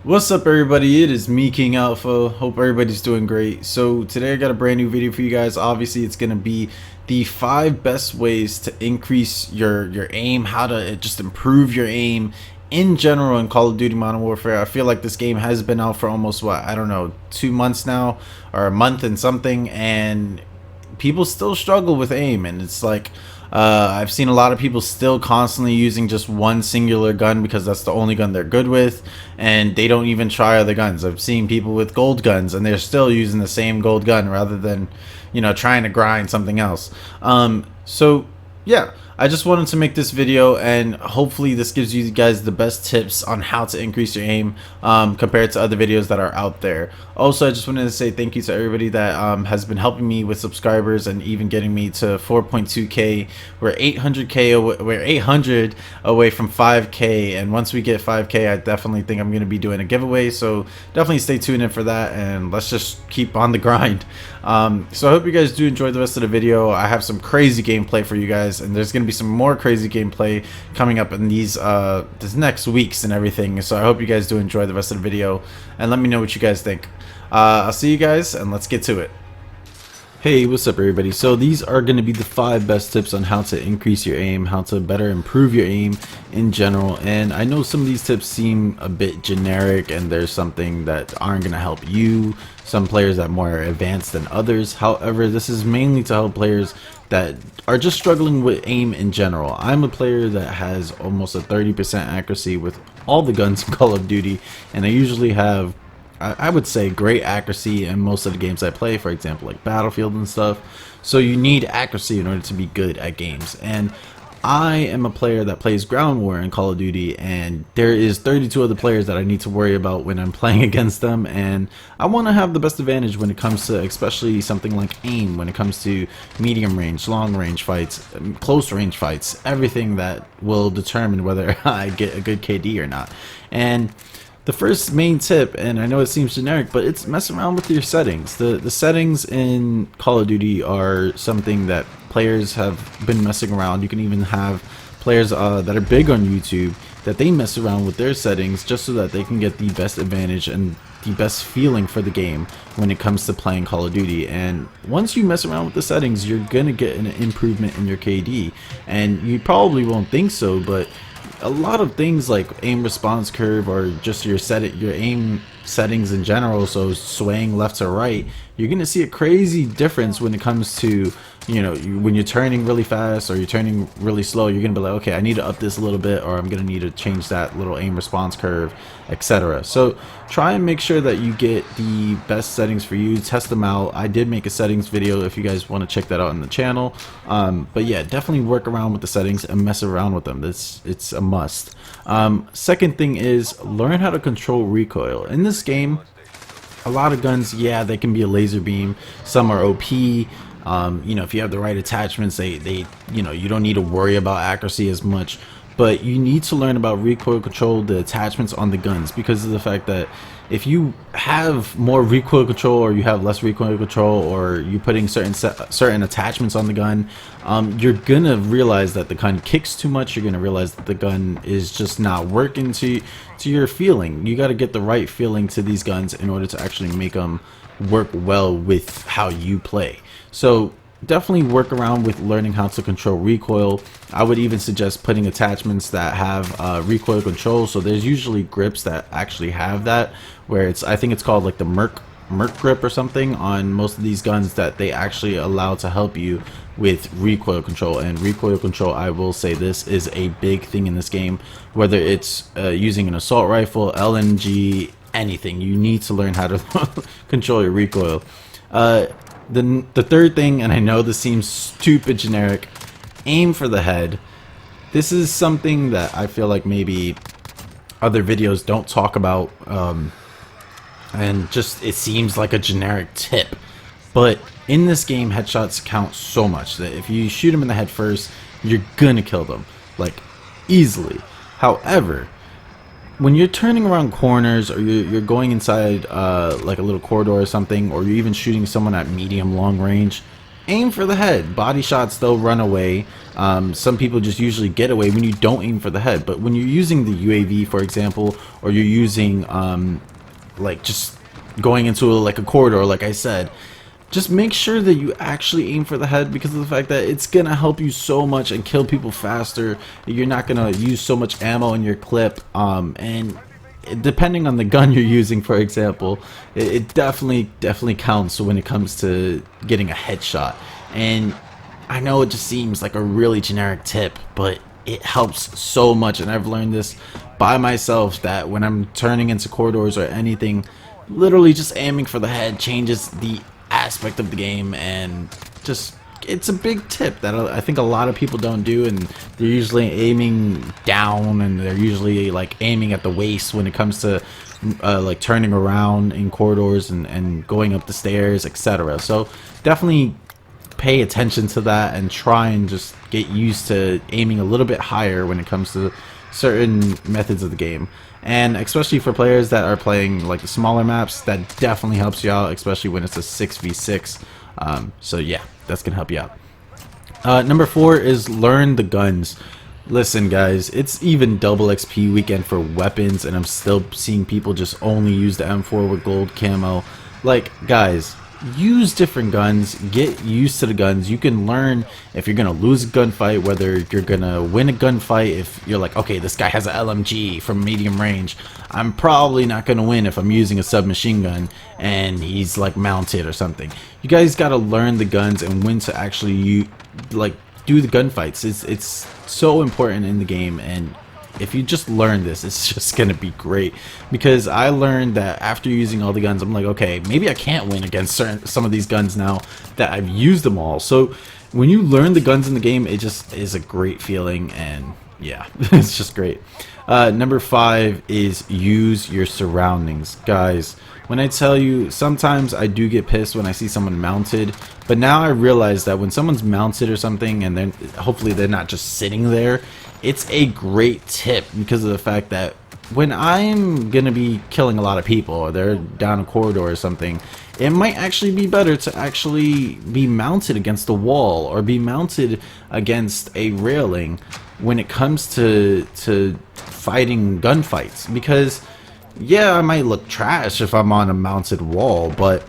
What's up, everybody? It is me, King Alpha. Hope everybody's doing great. So today I got a brand new video for you guys. Obviously it's going to be the 5 best ways to increase your aim, how to just improve your aim in general in Call of Duty Modern Warfare. I feel like this game has been out for almost, what, I don't know, 2 months now, or a month and something, and people still struggle with aim. And it's like, I've seen a lot of people still constantly using just one singular gun because that's the only gun they're good with, and they don't even try other guns. I've seen people with gold guns and they're still using the same gold gun rather than, trying to grind something else. So yeah, I just wanted to make this video, and hopefully this gives you guys the best tips on how to increase your aim compared to other videos that are out there. Also, I just wanted to say thank you to everybody that has been helping me with subscribers and even getting me to 4.2k. We're 800k away, we're 800 away from 5k, and once we get 5k, I definitely think I'm going to be doing a giveaway, so definitely stay tuned in for that, and let's just keep on the grind. So I hope you guys do enjoy the rest of the video. I have some crazy gameplay for you guys, and there's going to be some more crazy gameplay coming up in these this next weeks and everything. So I hope you guys do enjoy the rest of the video, and let me know what you guys think. I'll see you guys, and let's get to it. Hey, what's up, everybody? So these are going to be the 5 best tips on how to increase your aim, how to better improve your aim in general. And I know some of these tips seem a bit generic, and there's something that aren't going to help you, some players that are more advanced than others. However, this is mainly to help players that are just struggling with aim in general. I'm a player that has almost a 30% accuracy with all the guns in Call of Duty, and I usually have, I would say, great accuracy in most of the games I play, for example, like Battlefield and stuff. So you need accuracy in order to be good at games. And I am a player that plays ground war in Call of Duty, and there is 32 other players that I need to worry about when I'm playing against them, and I want to have the best advantage when it comes to especially something like aim, when it comes to medium range, long range fights, close range fights, everything that will determine whether I get a good KD or not. And the first main tip, and I know it seems generic, but it's mess around with your settings. The settings in Call of Duty are something that players have been messing around. You can even have players that are big on YouTube that they mess around with their settings just so that they can get the best advantage and the best feeling for the game when it comes to playing Call of Duty. And once you mess around with the settings, you're gonna get an improvement in your KD, and you probably won't think so, but a lot of things like aim response curve, or just your aim settings in general, so swaying left to right, you're gonna see a crazy difference when it comes to, when you're turning really fast or you're turning really slow. You're gonna be like, okay, I need to up this a little bit, or I'm gonna need to change that little aim response curve, etc. So try and make sure that you get the best settings for you. Test them out. I did make a settings video if you guys want to check that out on the channel. But yeah, definitely work around with the settings and mess around with them. It's a must. Second thing is learn how to control recoil. In this game, a lot of guns, yeah, they can be a laser beam. Some are OP. If you have the right attachments, they you don't need to worry about accuracy as much. But you need to learn about recoil control, the attachments on the guns, because of the fact that if you have more recoil control or you have less recoil control, or you're putting certain attachments on the gun, you're gonna realize that the gun kicks too much. You're gonna realize that the gun is just not working to your feeling. You got to get the right feeling to these guns in order to actually make them work well with how you play. So definitely work around with learning how to control recoil. I would even suggest putting attachments that have recoil control. So there's usually grips that actually have that, where I think it's called like the Merc grip or something on most of these guns, that they actually allow to help you with recoil control. And recoil control, I will say, this is a big thing in this game, whether it's using an assault rifle, LMG, anything. You need to learn how to control your recoil. The third thing, and I know this seems stupid generic, aim for the head. This is something that I feel like maybe other videos don't talk about, and just it seems like a generic tip. But in this game, headshots count so much that if you shoot them in the head first, you're gonna kill them, like, easily. However, when you're turning around corners, or you're going inside like a little corridor or something, or you're even shooting someone at medium long range, aim for the head. Body shots, they'll run away. Some people just usually get away when you don't aim for the head. But when you're using the UAV, for example, or you're using like just going into like a corridor, like I said, just make sure that you actually aim for the head, because of the fact that it's gonna help you so much and kill people faster. You're not gonna use so much ammo in your clip, and depending on the gun you're using, for example, it definitely counts when it comes to getting a headshot. And I know it just seems like a really generic tip, but it helps so much. And I've learned this by myself, that when I'm turning into corridors or anything, literally just aiming for the head changes the aspect of the game. And just, it's a big tip that I think a lot of people don't do, and they're usually aiming down, and they're usually like aiming at the waist when it comes to like turning around in corridors and going up the stairs, etc. So definitely pay attention to that and try and just get used to aiming a little bit higher when it comes to certain methods of the game. And especially for players that are playing like the smaller maps, that definitely helps you out, especially when it's a 6v6. So yeah, that's gonna help you out. Number 4 is learn the guns. Listen guys, it's even double XP weekend for weapons, and I'm still seeing people just only use the M4 with gold camo. Like, guys, use different guns, get used to the guns. You can learn if you're gonna lose a gunfight, whether you're gonna win a gunfight. If you're like, okay, this guy has an LMG from medium range, I'm probably not gonna win if I'm using a submachine gun and he's like mounted or something. You guys gotta learn the guns and when to actually like do the gunfights. It's so important in the game, and if you just learn this, it's just gonna be great. Because I learned that after using all the guns, I'm like, okay, maybe I can't win against some of these guns now that I've used them all. So when you learn the guns in the game, it just is a great feeling, and yeah, it's just great. Number 5 is use your surroundings. Guys, when I tell you, sometimes I do get pissed when I see someone mounted, but now I realize that when someone's mounted or something, and then hopefully they're not just sitting there, it's a great tip, because of the fact that when I'm gonna be killing a lot of people, or they're down a corridor or something, it might actually be better to actually be mounted against the wall or be mounted against a railing when it comes to fighting gunfights. Because yeah, I might look trash if I'm on a mounted wall, but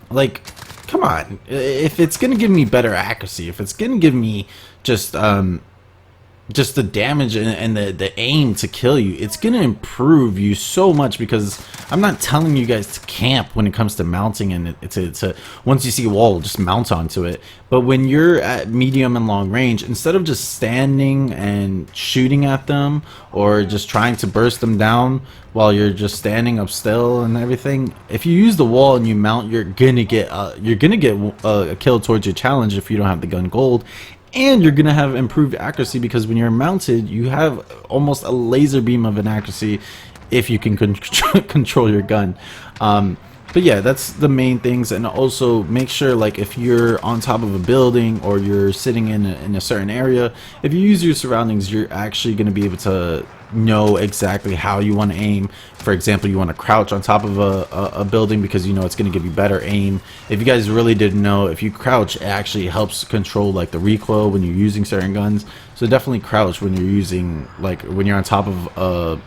like, come on, if it's gonna give me better accuracy, if it's gonna give me just the damage and the aim to kill you, it's gonna improve you so much. Because I'm not telling you guys to camp when it comes to mounting, and to once you see a wall, just mount onto it. But when you're at medium and long range, instead of just standing and shooting at them, or just trying to burst them down while you're just standing up still and everything, if you use the wall and you mount, you're gonna get a kill towards your challenge if you don't have the gun gold. And you're gonna have improved accuracy, because when you're mounted, you have almost a laser beam of an accuracy if you can control your gun. But yeah, that's the main things. And also make sure, like, if you're on top of a building or you're sitting in a certain area, if you use your surroundings, you're actually going to be able to know exactly how you want to aim. For example, you want to crouch on top of a building, because you know it's going to give you better aim. If you guys really didn't know, if you crouch, it actually helps control like the recoil when you're using certain guns. So definitely crouch when you're using, like, when you're on top of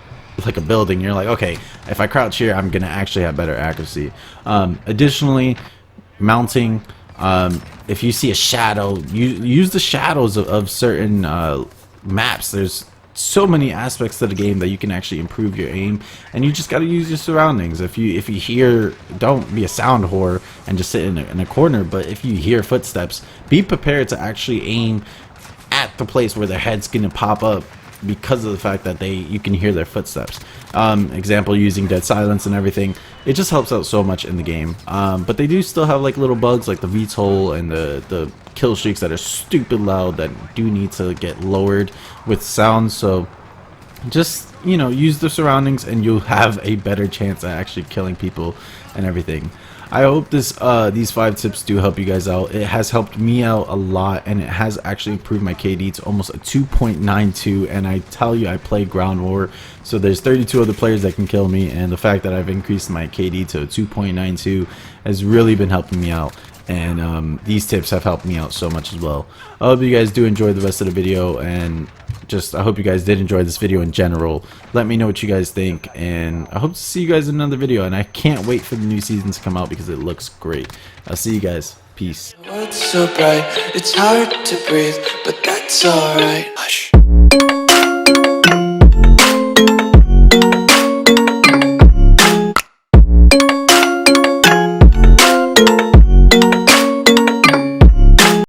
like a building. You're like, okay, if I crouch here, I'm gonna actually have better accuracy. Additionally, mounting, if you see a shadow, use the shadows of certain maps. There's so many aspects to the game that you can actually improve your aim, and you just got to use your surroundings. If you hear, don't be a sound whore and just sit in a corner, but if you hear footsteps, be prepared to actually aim at the place where their head's gonna pop up, because of the fact that you can hear their footsteps. Example, using dead silence and everything, it just helps out so much in the game. But they do still have like little bugs like the VTOL and the kill streaks that are stupid loud, that do need to get lowered with sound. So just, you know, use the surroundings and you'll have a better chance at actually killing people and everything. I hope these 5 tips do help you guys out. It has helped me out a lot, and it has actually improved my KD to almost a 2.92. And I tell you, I play ground war, so there's 32 other players that can kill me, and the fact that I've increased my KD to a 2.92 has really been helping me out. and these tips have helped me out so much as well. I hope you guys do enjoy the rest of the video, and just I hope you guys did enjoy this video in general. Let me know what you guys think, and I hope to see you guys in another video, and I can't wait for the new season to come out because it looks great. I'll see you guys. Peace. World's so bright, it's hard to breathe, but that's alright. Hush.